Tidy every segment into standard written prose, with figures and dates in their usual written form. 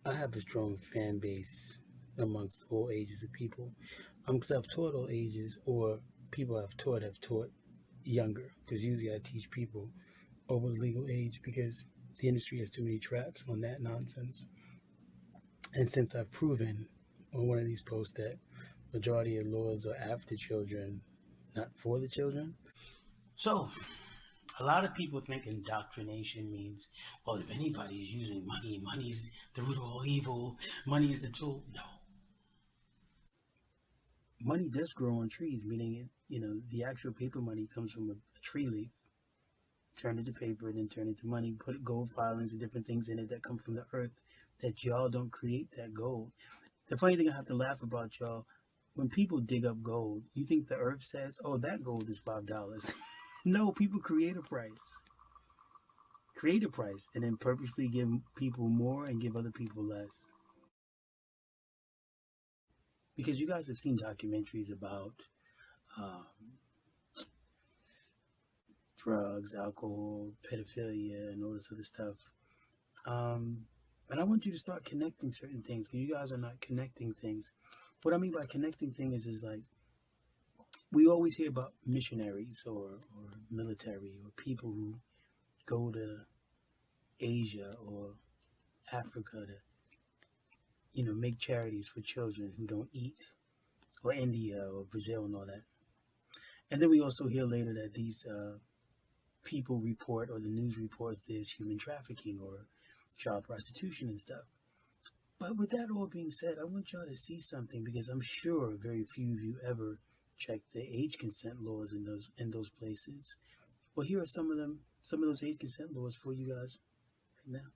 I have a strong fan base amongst all ages of people. Because I've taught all ages, or people I've taught have taught younger. Because usually I teach people over the legal age because the industry has too many traps on that nonsense. And since I've proven on one of these posts that majority of laws are after children, not for the children. So a lot of people think indoctrination means, well, if anybody is using money, money's the root of all evil, money is the tool. No. Money does grow on trees, meaning the actual paper money comes from a tree leaf, turn into paper, then turn into money, put gold filings and different things in it that come from the earth that y'all don't create that gold. The funny thing I have to laugh about, y'all, when people dig up gold, you think the earth says, oh, that gold is $5. No, people create a price. And then purposely give people more and give other people less. because you guys have seen documentaries about um, drugs, alcohol, pedophilia, and all this other stuff. Um, and I want you to start connecting certain things because you guys are not connecting things. What I mean by connecting things is like we always hear about missionaries or military or people who go to Asia or Africa to, make charities for children who don't eat, or India or Brazil and all that. And then we also hear later that these people report, or the news reports, there's human trafficking or child prostitution and stuff. But with that all being said, I want y'all to see something because I'm sure very few of you ever check the age consent laws in those places. Well, here are some of those age consent laws for you guys right now.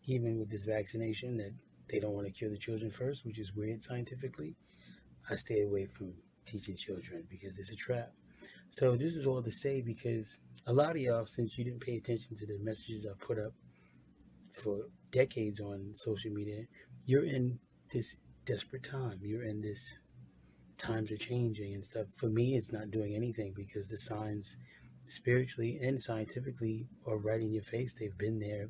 Even with this vaccination that they don't want to cure the children first, which is weird scientifically, I stay away from teaching children because it's a trap. So this is all to say because a lot of y'all, since you didn't pay attention to the messages I've put up for decades on social media, you're in this desperate time. You're in this times are changing and stuff. For me, it's not doing anything because the signs spiritually and scientifically are right in your face. They've been there.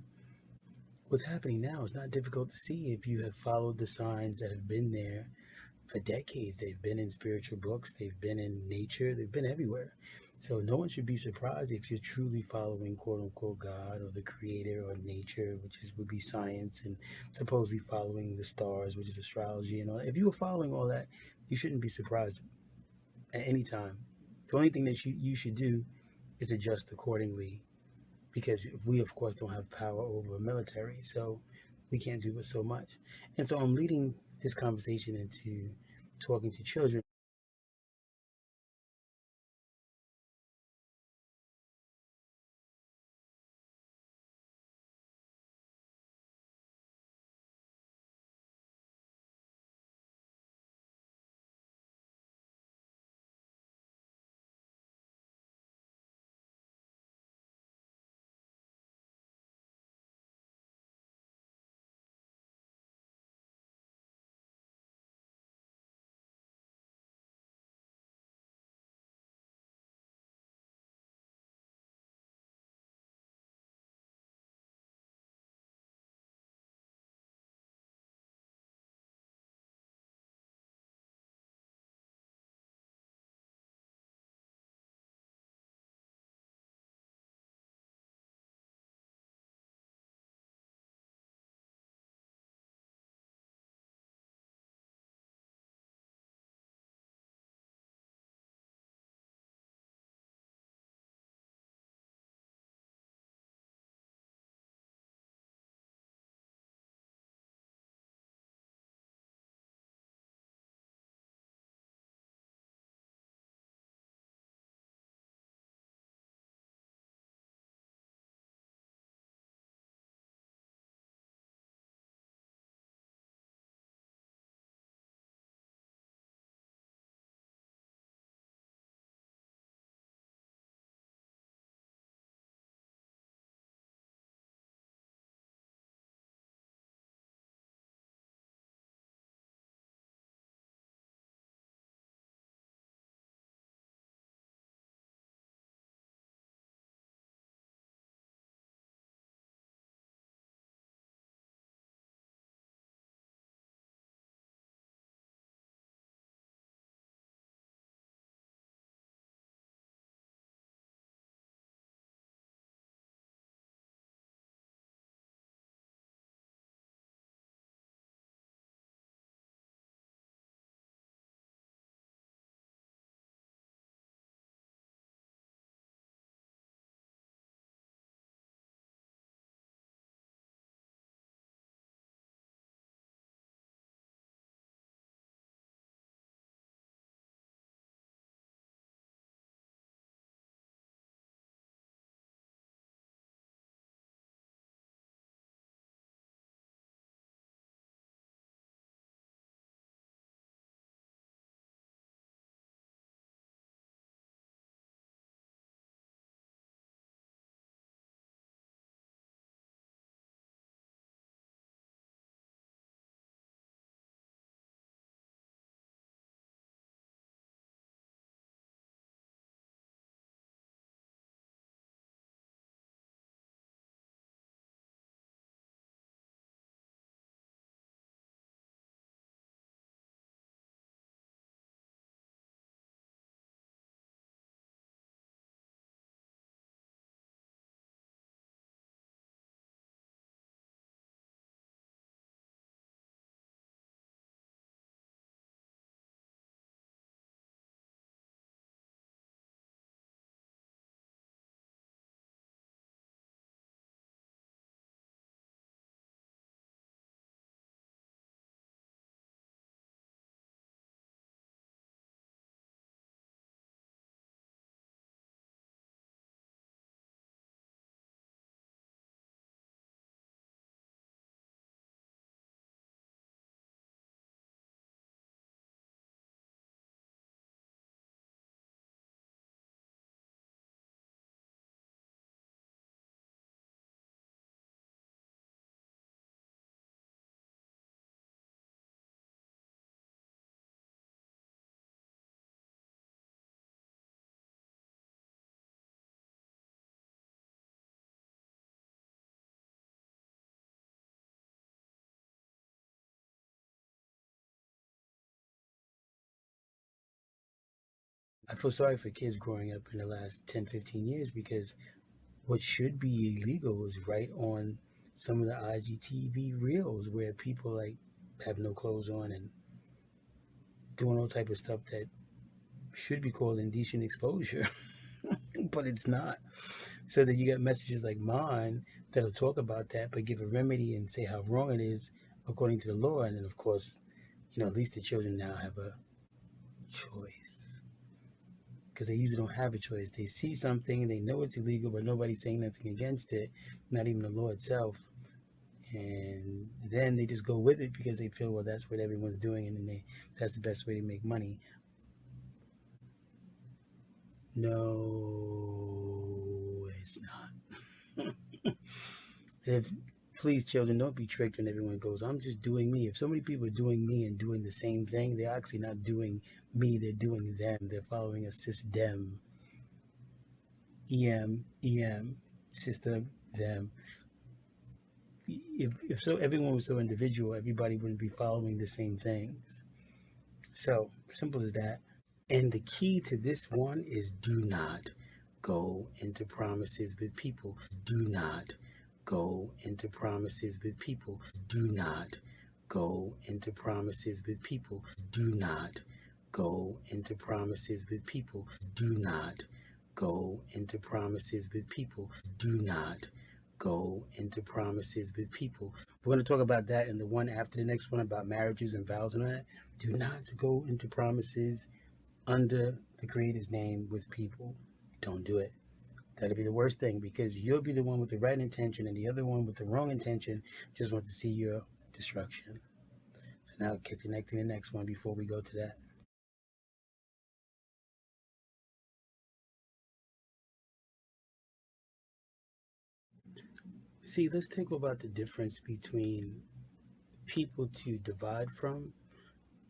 What's happening now is not difficult to see if you have followed the signs that have been there for decades. They've been in spiritual books, they've been in nature, they've been everywhere. So no one should be surprised if you're truly following quote unquote God or the creator or nature, which would be science, and supposedly following the stars, which is astrology and all that. If you were following all that, you shouldn't be surprised at any time. The only thing that you should do is adjust accordingly because we of course don't have power over a military, so we can't do it so much. And so I'm leading this conversation into talking to children. I feel sorry for kids growing up in the last 10, 15 years because what should be illegal is right on some of the IGTV reels where people like have no clothes on and doing all type of stuff that should be called indecent exposure, but it's not. So that you get messages like mine that'll talk about that, but give a remedy and say how wrong it is according to the law. And then, of course, at least the children now have a choice because they usually don't have a choice. They see something, they know it's illegal, but nobody's saying nothing against it, not even the law itself. And then they just go with it because they feel, well, that's what everyone's doing, and then that's the best way to make money. No, it's not. If Please, children, don't be tricked when everyone goes, I'm just doing me. If so many people are doing me and doing the same thing, they're actually not doing me, they're doing them. They're following a system. EM, system, them. If so, everyone was so individual, everybody wouldn't be following the same things. So simple as that. And the key to this one is do not go into promises with people. Do not go into promises with people. Do not go into promises with people. Do not go into promises with people. Do not go into promises with people. Do not go into promises with people. We're going to talk about that in the one after the next one about marriages and vows and all that. Do not go into promises under the Creator's name with people. Don't do it. That'll be the worst thing because you'll be the one with the right intention and the other one with the wrong intention just wants to see your destruction. So now get connecting to the next one before we go to that. See, let's talk about the difference between people to divide from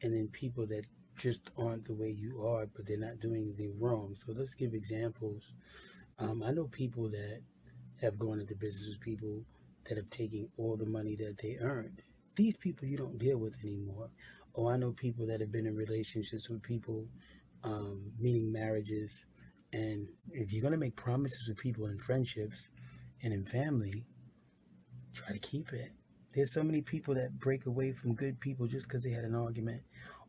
and then people that just aren't the way you are, but they're not doing anything wrong. So let's give examples. I know people that have gone into business with people that have taken all the money that they earned. These people you don't deal with anymore. Or I know people that have been in relationships with people, meaning marriages. And if you're going to make promises with people in friendships and in family, try to keep it. There's so many people that break away from good people just because they had an argument,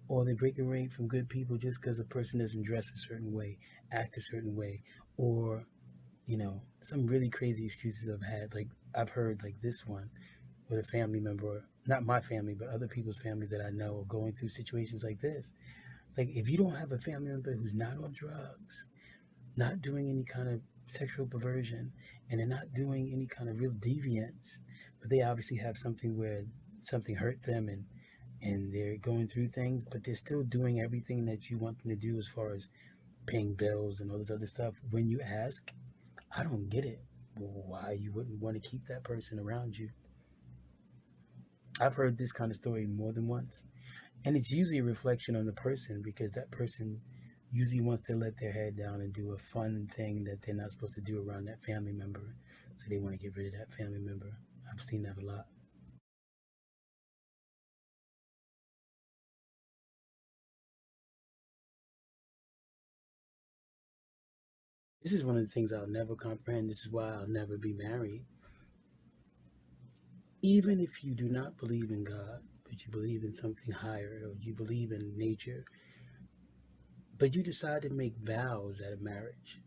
or they break away from good people just because a person doesn't dress a certain way, act a certain way, or some really crazy excuses I've had. Like I've heard like this one with a family member, not my family, but other people's families that I know are going through situations like this. Like if you don't have a family member who's not on drugs, not doing any kind of sexual perversion, and they're not doing any kind of real deviance, but they obviously have something where something hurt them and they're going through things, but they're still doing everything that you want them to do as far as paying bills and all this other stuff. When you ask, I don't get it. Why you wouldn't want to keep that person around you? I've heard this kind of story more than once. And it's usually a reflection on the person because that person usually wants to let their head down and do a fun thing that they're not supposed to do around that family member. So they want to get rid of that family member. I've seen that a lot. This is one of the things I'll never comprehend. This is why I'll never be married. Even if you do not believe in God, but you believe in something higher, or you believe in nature, but you decide to make vows at a marriage.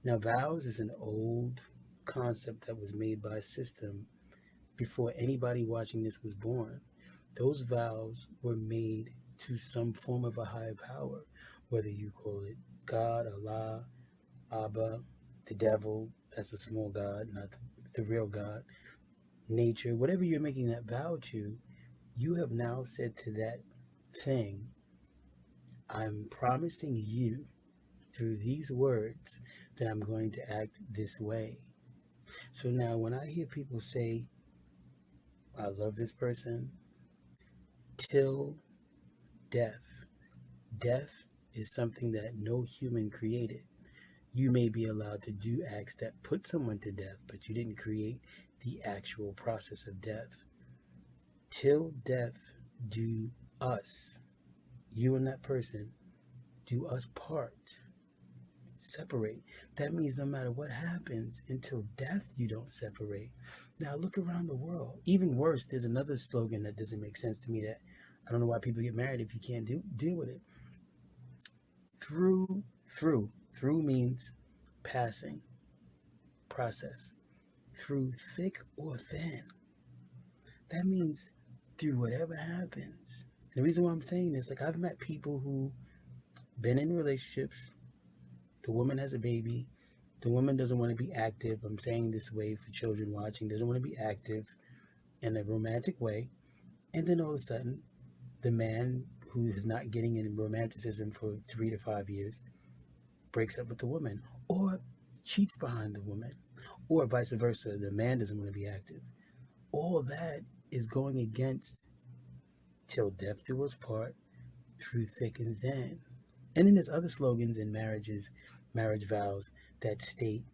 Now, vows is an old concept that was made by a system before anybody watching this was born. Those vows were made to some form of a higher power, whether you call it God, Allah, Abba, the devil, that's a small God, not the real God, nature, whatever you're making that vow to, you have now said to that thing, I'm promising you through these words that I'm going to act this way. So now when I hear people say, I love this person, till death, death is something that no human created. You may be allowed to do acts that put someone to death, but you didn't create the actual process of death. Till death do us, you and that person, do us part. separate. That means no matter what happens, until death, you don't separate. Now look around the world. Even worse, there's another slogan that doesn't make sense to me, that I don't know why people get married if you can't deal with it. Through means passing, process. Through thick or thin. That means through whatever happens. And the reason why I'm saying this, like, I've met people who been in relationships. The woman has a baby. The woman doesn't want to be active. I'm saying this way for children watching. Doesn't want to be active in a romantic way. And then all of a sudden, the man who is not getting in romanticism for 3 to 5 years breaks up with the woman, or cheats behind the woman, or vice versa. The man doesn't want to be active. All that is going against till death do us part, through thick and thin. And then there's other slogans in marriages, marriage vows, that state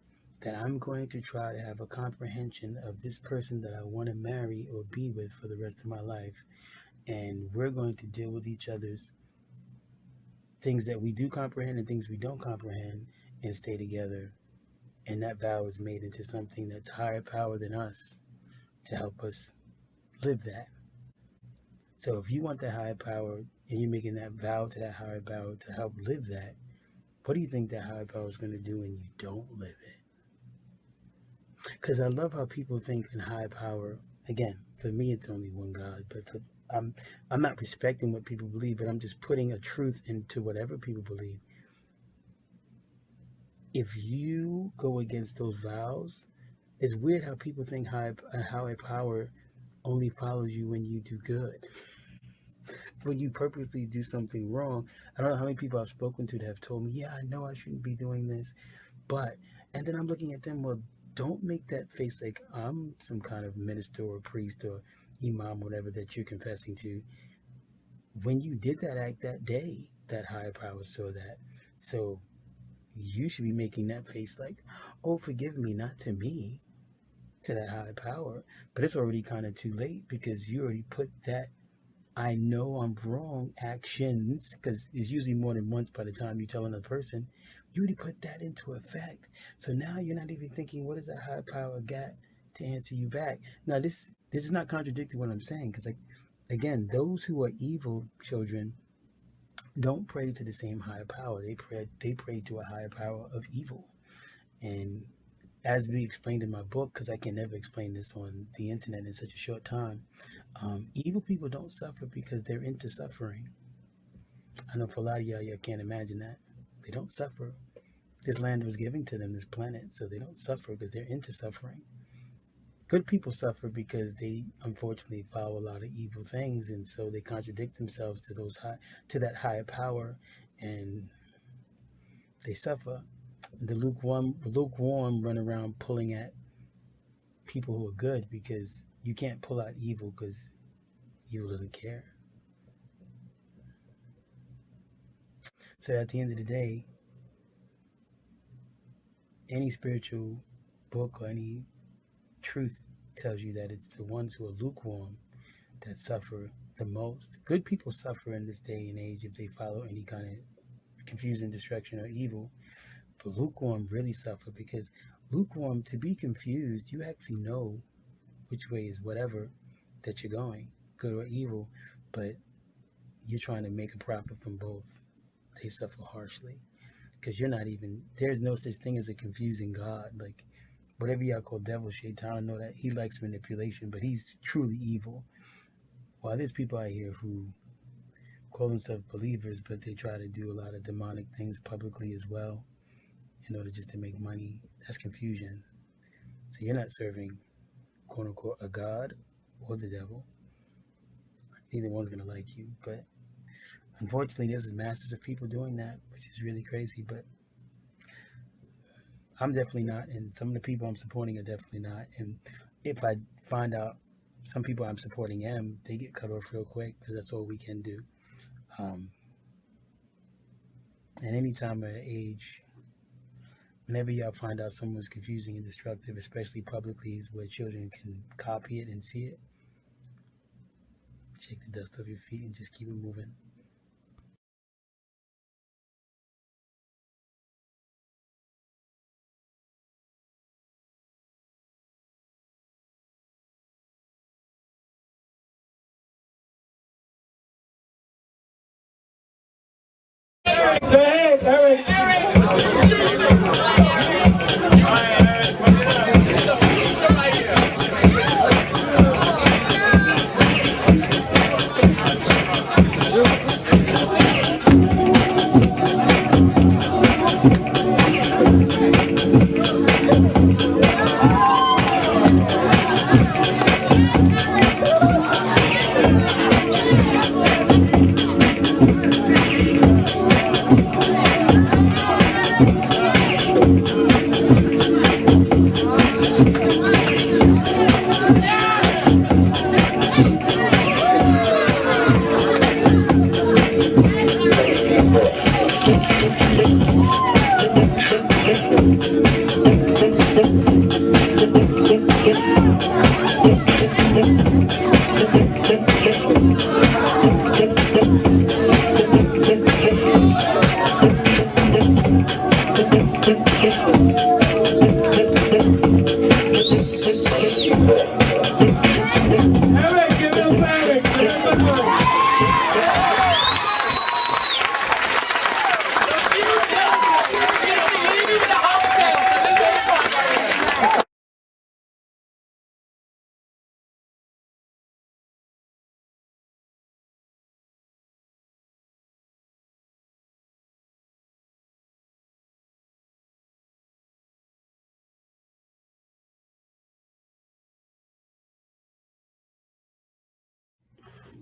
that I'm going to try to have a comprehension of this person that I want to marry or be with for the rest of my life. And we're going to deal with each other's things that we do comprehend and things we don't comprehend, and stay together. And that vow is made into something that's higher power than us to help us live that. So if you want that higher power and you're making that vow to that higher power to help live that, what do you think that higher power is going to do when you don't live it? Because I love how people think in higher power. Again, for me, it's only one God, but I'm not respecting what people believe, but I'm just putting a truth into whatever people believe. If you go against those vows, it's weird how people think higher power only follows you when you do good. When you purposely do something wrong, I don't know how many people I've spoken to that have told me, yeah, I know I shouldn't be doing this, but, and then I'm looking at them, well, don't make that face like I'm some kind of minister or priest or imam, whatever that you're confessing to. When you did that act that day, that higher power saw that. So you should be making that face like, oh, forgive me, not to me, to that higher power. But it's already kind of too late, because you already put that I know I'm wrong actions, because it's usually more than once by the time you tell another person, you already put that into effect. So now you're not even thinking, what is that higher power got to answer you back? Now this is not contradicting what I'm saying, because, like, again, those who are evil children don't pray to the same higher power. They pray to a higher power of evil. And as we explained in my book, because I can never explain this on the internet in such a short time, evil people don't suffer because they're into suffering. I know for a lot of y'all can't imagine that. They don't suffer. This land was given to them, this planet, so they don't suffer because they're into suffering. Good people suffer because they unfortunately follow a lot of evil things, and so they contradict themselves to that higher power, and they suffer. The lukewarm run around pulling at people who are good, because you can't pull out evil, because evil doesn't care. So at the end of the day, any spiritual book or any truth tells you that it's the ones who are lukewarm that suffer the most. Good people suffer in this day and age if they follow any kind of confusion, destruction, or evil. But lukewarm really suffer, because lukewarm, to be confused, you actually know which way is whatever that you're going, good or evil, but you're trying to make a profit from both. They suffer harshly, because there's no such thing as a confusing God. Like, whatever y'all call devil, shaitan, I know that he likes manipulation, but he's truly evil. While there's people out here who call themselves believers, but they try to do a lot of demonic things publicly as well, in order just to make money, that's confusion. So you're not serving, quote unquote, a God or the devil. Neither one's going to like you. But unfortunately, there's masses of people doing that, which is really crazy. But I'm definitely not, and some of the people I'm supporting are definitely not. And if I find out some people I'm supporting they get cut off real quick, because that's all we can do. And any time of age, whenever y'all find out someone's confusing and destructive, especially publicly, is where children can copy it and see it, shake the dust off your feet and just keep it moving. Go ahead, Eric.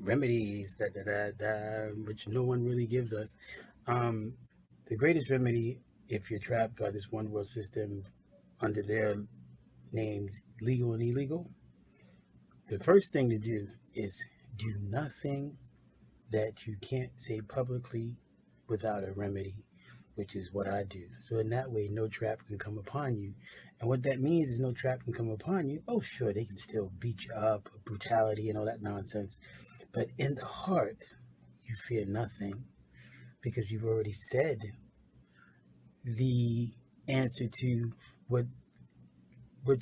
Remedies which no one really gives us. Um, the greatest remedy, if you're trapped by this one world system under their names, legal and illegal, the first thing to do is do nothing that you can't say publicly without a remedy, which is what I do. So in that way, no trap can come upon you. And what that means is no trap can come upon you. Oh, sure, they can still beat you up, brutality and all that nonsense. But in the heart, you fear nothing because you've already said the answer to what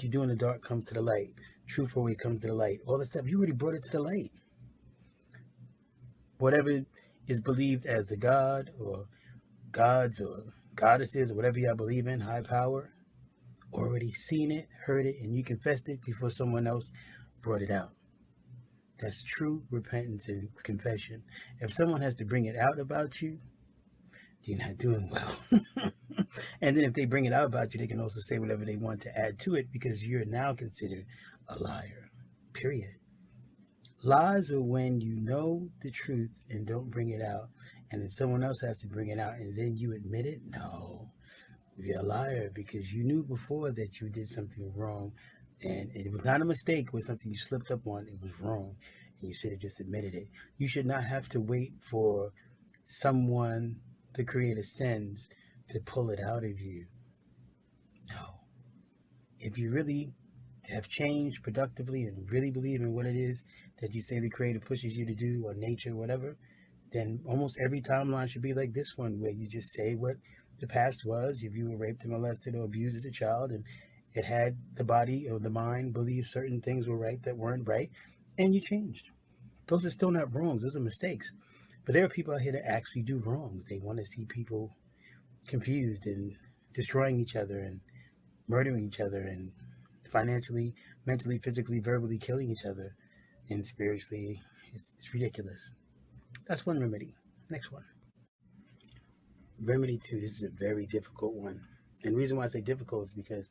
you do in the dark comes to the light. Truth always comes to the light. All the stuff, you already brought it to the light. Whatever is believed as the God or gods or goddesses or whatever y'all believe in, high power, already seen it, heard it, and you confessed it before someone else brought it out. That's true repentance and confession. If someone has to bring it out about you, you're not doing well. And then if they bring it out about you, they can also say whatever they want to add to it because you're now considered a liar, period. Lies are when you know the truth and don't bring it out, and then someone else has to bring it out, and then you admit it. No, you're a liar because you knew before that you did something wrong, and it was not a mistake. It was something you slipped up on. It was wrong, and you should have just admitted it. You should not have to wait for someone the Creator sends to pull it out of you. No. If you really have changed productively and really believe in what it is that you say the Creator pushes you to do, or nature, whatever, then almost every timeline should be like this one, where you just say what the past was. If you were raped and molested or abused as a child, and it had the body or the mind believe certain things were right that weren't right, and you changed. Those are still not wrongs. Those are mistakes. But there are people out here that actually do wrongs. They want to see people confused and destroying each other and murdering each other and financially, mentally, physically, verbally killing each other, and spiritually. It's ridiculous. That's one remedy. Next one. Remedy 2. This is a very difficult one. And the reason why I say difficult is because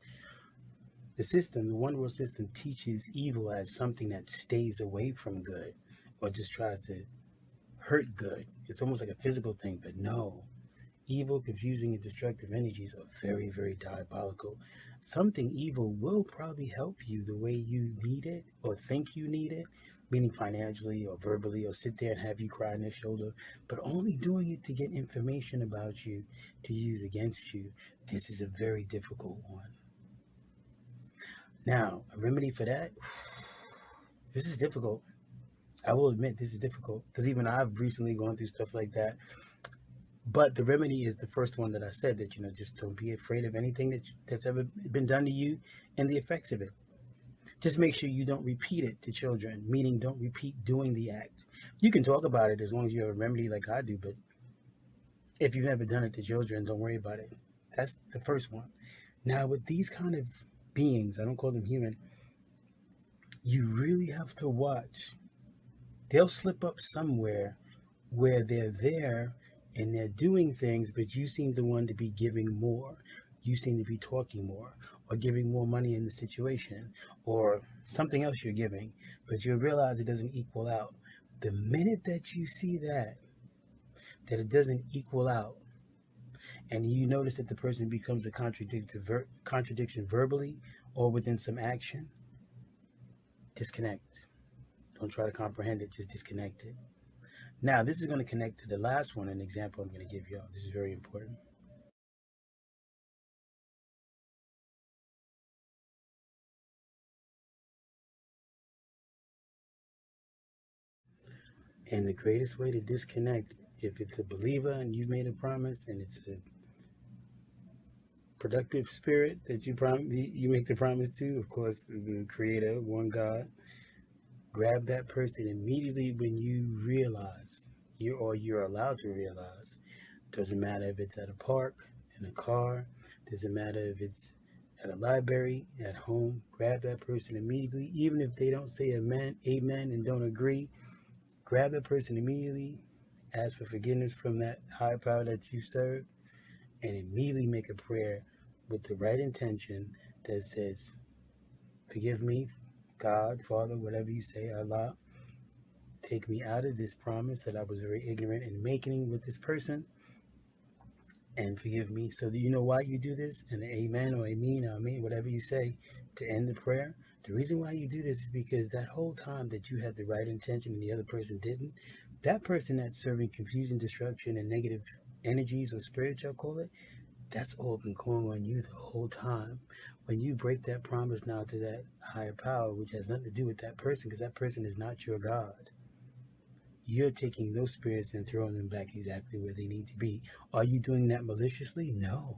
the system, the one world system, teaches evil as something that stays away from good or just tries to hurt good. It's almost like a physical thing, but no. Evil, confusing, and destructive energies are very, very diabolical. Something evil will probably help you the way you need it or think you need it, meaning financially or verbally, or sit there and have you cry on their shoulder, but only doing it to get information about you to use against you. This is a very difficult one. Now, a remedy for that, this is difficult. I will admit this is difficult because even I've recently gone through stuff like that. But the remedy is the first one that I said, that, just don't be afraid of anything that's ever been done to you and the effects of it. Just make sure you don't repeat it to children, meaning don't repeat doing the act. You can talk about it as long as you have a remedy like I do, but If you've never done it to children, don't worry about it. That's the first one. Now, with these kind of beings, I don't call them human, you really have to watch. They'll slip up somewhere where they're there and they're doing things, but you seem the one to be giving more. You seem to be talking more or giving more money in the situation or something else you're giving, but you'll realize it doesn't equal out. The minute that you see that it doesn't equal out, and you notice that the person becomes a contradiction verbally or within some action, disconnect. Don't try to comprehend it, just disconnect it. Now, this is going to connect to the last one, an example I'm going to give y'all. This is very important. And the greatest way to disconnect, if it's a believer and you've made a promise and it's a productive spirit that you make the promise to, of course, the creator, one God, grab that person immediately when you realize, you're allowed to realize. Doesn't matter if it's at a park, in a car, doesn't matter if it's at a library, at home, grab that person immediately, even if they don't say amen, and don't agree. Grab that person immediately, ask for forgiveness from that higher power that you serve, and immediately make a prayer with the right intention that says, forgive me, God, Father, whatever you say, Allah, take me out of this promise that I was very ignorant in making with this person, and forgive me. So do you know why you do this? And amen or amen, whatever you say to end the prayer. The reason why you do this is because that whole time that you had the right intention and the other person didn't, that person that's serving confusion, destruction, and negative energies or spirits, y'all call it, that's all been going on you the whole time. When you break that promise now to that higher power, which has nothing to do with that person, because that person is not your God, you're taking those spirits and throwing them back exactly where they need to be. Are you doing that maliciously? No.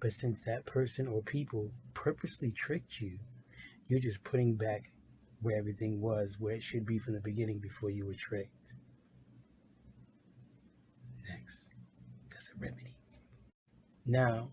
But since that person or people purposely tricked you, you're just putting back where everything was, where it should be from the beginning before you were tricked. Next. That's a remedy. Now,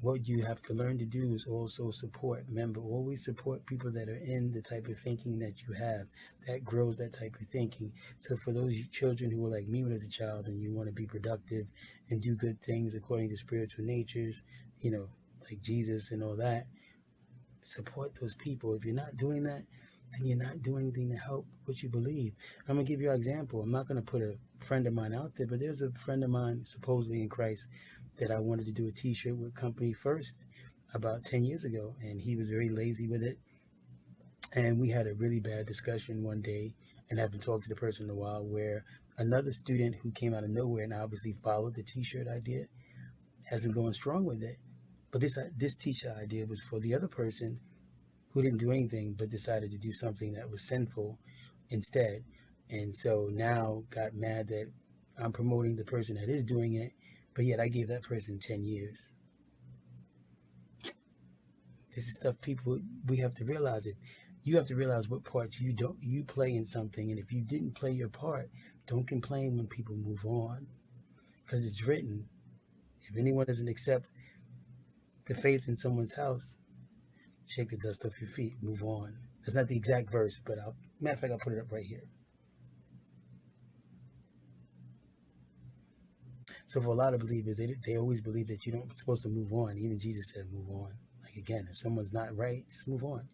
what you have to learn to do is also support. Remember, always support people that are in the type of thinking that you have. That grows that type of thinking. So for those children who were like me when as a child and you want to be productive and do good things according to spiritual natures, like Jesus and all that, support those people. If you're not doing that, then you're not doing anything to help what you believe. I'm going to give you an example. I'm not going to put a friend of mine out there, but there's a friend of mine, supposedly in Christ, that I wanted to do a t-shirt with Company First about 10 years ago, and he was very lazy with it. And we had a really bad discussion one day, and haven't talked to the person in a while, where another student who came out of nowhere and obviously followed the t-shirt idea has been going strong with it. But this t-shirt idea was for the other person who didn't do anything but decided to do something that was sinful instead. And so now got mad that I'm promoting the person that is doing it, but yet I gave that person 10 years. This is stuff we have to realize it. You have to realize what parts you play in something, and if you didn't play your part, don't complain when people move on, because it's written. If anyone doesn't accept the faith in someone's house, shake the dust off your feet, move on. That's not the exact verse, but matter of fact, I'll put it up right here. So for a lot of believers, they always believe that you're not supposed to move on. Even Jesus said move on. Like again, if someone's not right, just move on.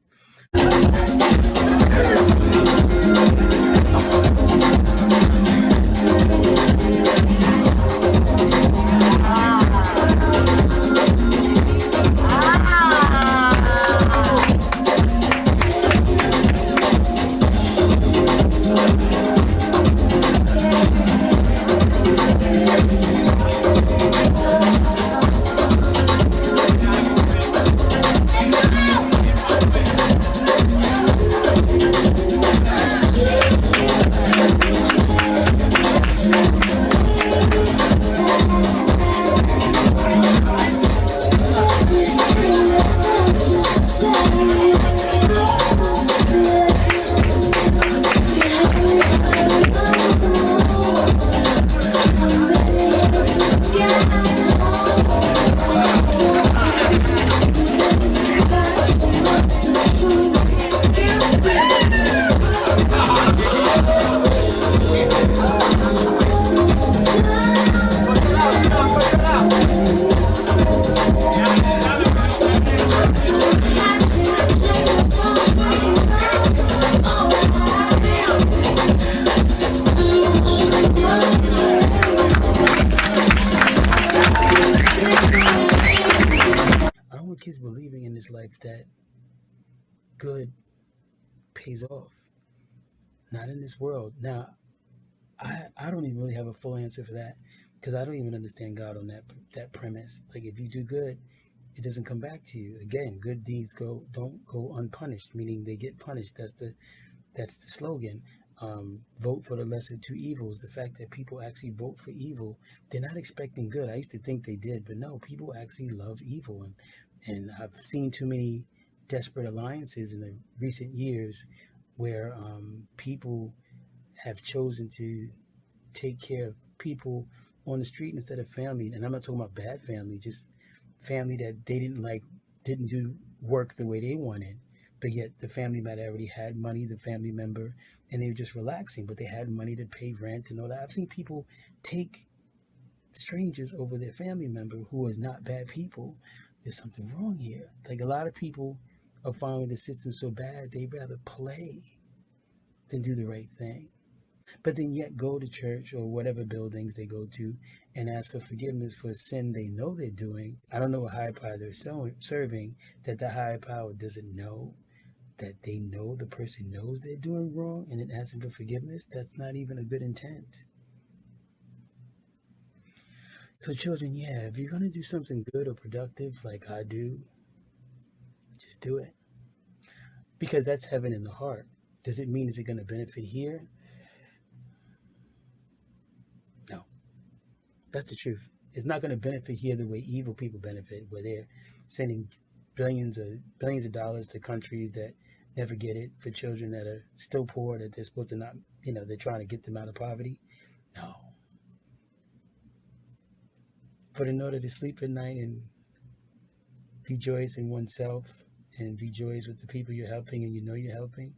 that good pays off. Not in this world. Now, I don't even really have a full answer for that because I don't even understand God on that premise. Like if you do good, it doesn't come back to you. Again, good deeds don't go unpunished, meaning they get punished. That's the slogan. Vote for the lesser two evils. The fact that people actually vote for evil, they're not expecting good. I used to think they did, but no, people actually love evil, and I've seen too many desperate alliances in the recent years where people have chosen to take care of people on the street instead of family. And I'm not talking about bad family, just family that they didn't do work the way they wanted. But yet the family might have already had money, the family member, and they were just relaxing, but they had money to pay rent and all that. I've seen people take strangers over their family member who is not bad people. There's something wrong here. Like a lot of people are finding the system so bad, they'd rather play than do the right thing. But then yet go to church or whatever buildings they go to and ask for forgiveness for sin they know they're doing. I don't know what higher power they're serving, that the higher power doesn't know that they know the person knows they're doing wrong and then asking for forgiveness. That's not even a good intent. So children, yeah, if you're going to do something good or productive like I do, just do it. Because that's heaven in the heart. Does it mean is it going to benefit here? No. That's the truth. It's not going to benefit here the way evil people benefit, where they're sending billions of dollars to countries that never get it, for children that are still poor, that they're supposed to not, they're trying to get them out of poverty. No. But in order to sleep at night and rejoice in oneself and rejoice with the people you're helping and you know you're helping,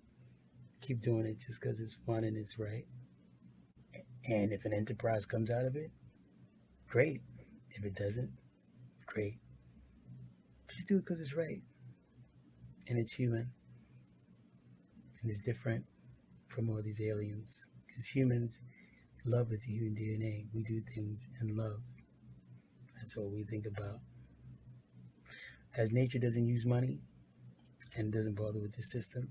keep doing it just because it's fun and it's right. And if an enterprise comes out of it, great. If it doesn't, great. Just do it because it's right. And it's human. And it's different from all these aliens. Because humans, love is the human DNA. We do things in love. That's all we think about. As nature doesn't use money and doesn't bother with the system,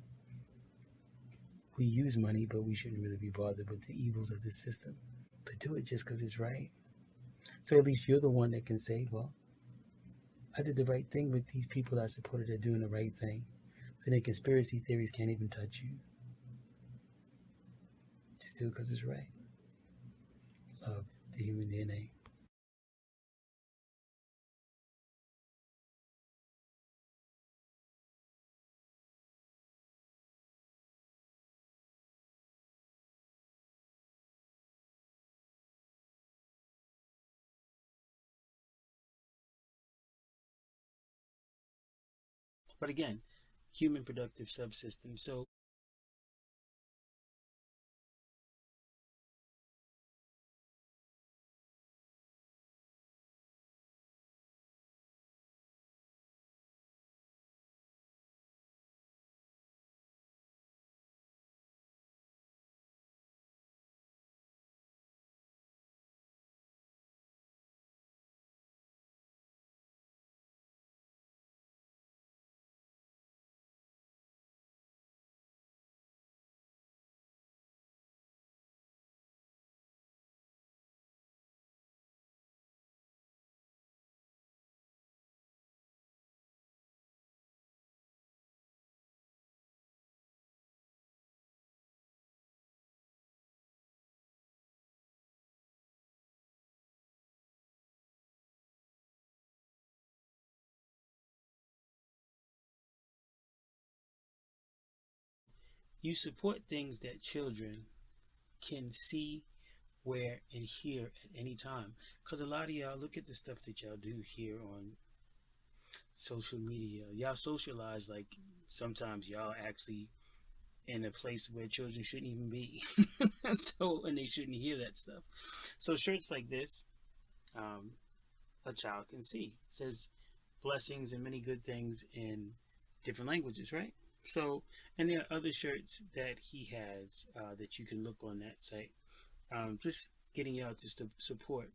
we use money, but we shouldn't really be bothered with the evils of the system. But do it just because it's right. So at least you're the one that can say, well, I did the right thing with these people I supported are doing the right thing. So then conspiracy theories can't even touch you. Just do it because it's right. Love the human DNA. But again, human productive subsystem. So you support things that children can see, wear, and hear at any time. Because a lot of y'all, look at the stuff that y'all do here on social media. Y'all socialize like sometimes y'all actually in a place where children shouldn't even be. So, and they shouldn't hear that stuff. So shirts like this, um, a child can see. It says blessings and many good things in different languages, right? So, and there are other shirts that he has that you can look on that site. Just getting y'all to support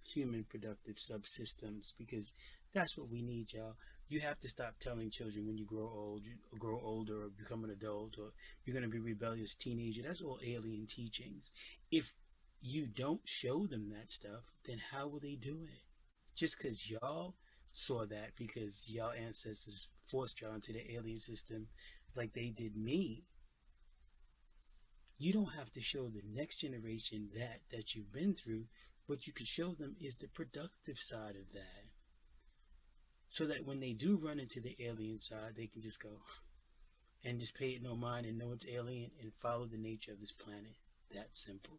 human productive subsystems, because that's what we need, y'all. You have to stop telling children when you grow old, you grow older, or become an adult, or you're going to be a rebellious teenager. That's all alien teachings. If you don't show them that stuff, then how will they do it? Just because y'all saw that, because y'all ancestors forced y'all into the alien system like they did me, you don't have to show the next generation that you've been through. What you can show them is the productive side of that, so that when they do run into the alien side, they can just go and just pay it no mind and know it's alien and follow the nature of this planet. That simple.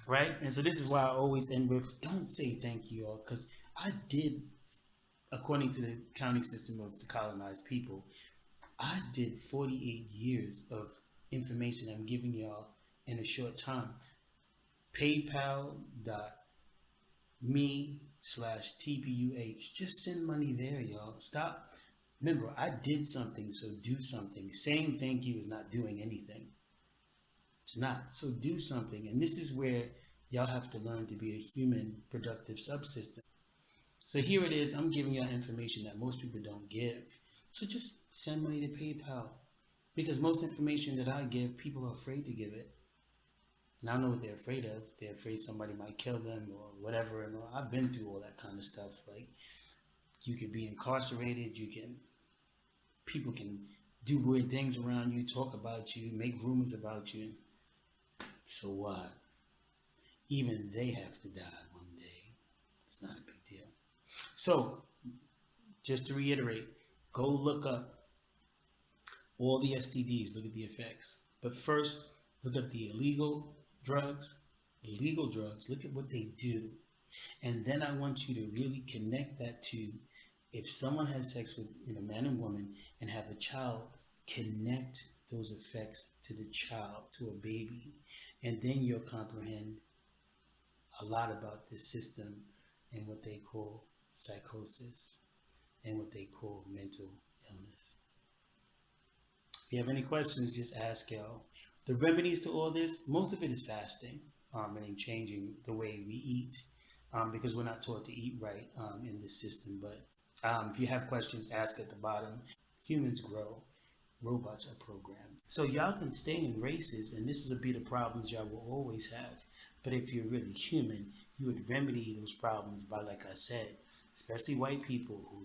Right? And so this is why I always end with don't say thank you, y'all, because I did, according to the counting system of the colonized people, I did 48 years of information I'm giving y'all in a short time. PayPal.me/TPUH. Just send money there, y'all. Stop. Remember, I did something, so do something. Saying thank you is not doing anything. It's not. So do something. And this is where y'all have to learn to be a human productive subsystem. So here it is. I'm giving y'all information that most people don't give. So just send money to PayPal. Because most information that I give, people are afraid to give it. And I know what they're afraid of. They're afraid somebody might kill them or whatever. And I've been through all that kind of stuff. Like, you could be incarcerated. People can do weird things around you, talk about you, make rumors about you. So what? Even they have to die one day. It's not a big deal. So, just to reiterate, go look up all the STDs, look at the effects. But first, look at the illegal drugs, look at what they do. And then I want you to really connect that to, if someone has sex with a man and woman and have a child, connect those effects to the child, to a baby. And then you'll comprehend a lot about this system and what they call psychosis and what they call mental illness. If you have any questions, just ask y'all. The remedies to all this, most of it is fasting, and changing the way we eat, because we're not taught to eat right in this system. But if you have questions, ask at the bottom. Humans grow, robots are programmed. So y'all can stay in races, and this is a bit of problems y'all will always have. But if you're really human, you would remedy those problems by, like I said, especially white people who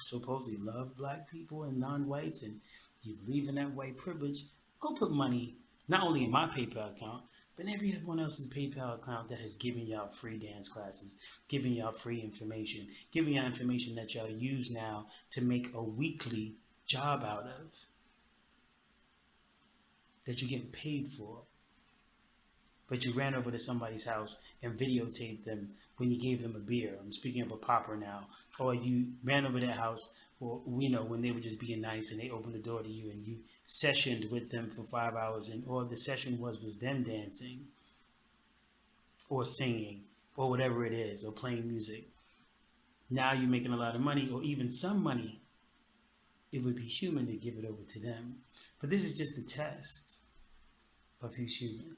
supposedly love black people and non-whites, and you believe in that white privilege, go put money not only in my PayPal account, but in everyone else's PayPal account that has given y'all free dance classes, giving y'all free information, giving y'all information that y'all use now to make a weekly job out of, that you're getting paid for. But you ran over to somebody's house and videotaped them when you gave them a beer. I'm speaking of a popper now. Or you ran over their house, or when they were just being nice and they opened the door to you and you sessioned with them for 5 hours, and all the session was them dancing or singing or whatever it is, or playing music. Now you're making a lot of money, or even some money. It would be human to give it over to them. But this is just a test of who's human.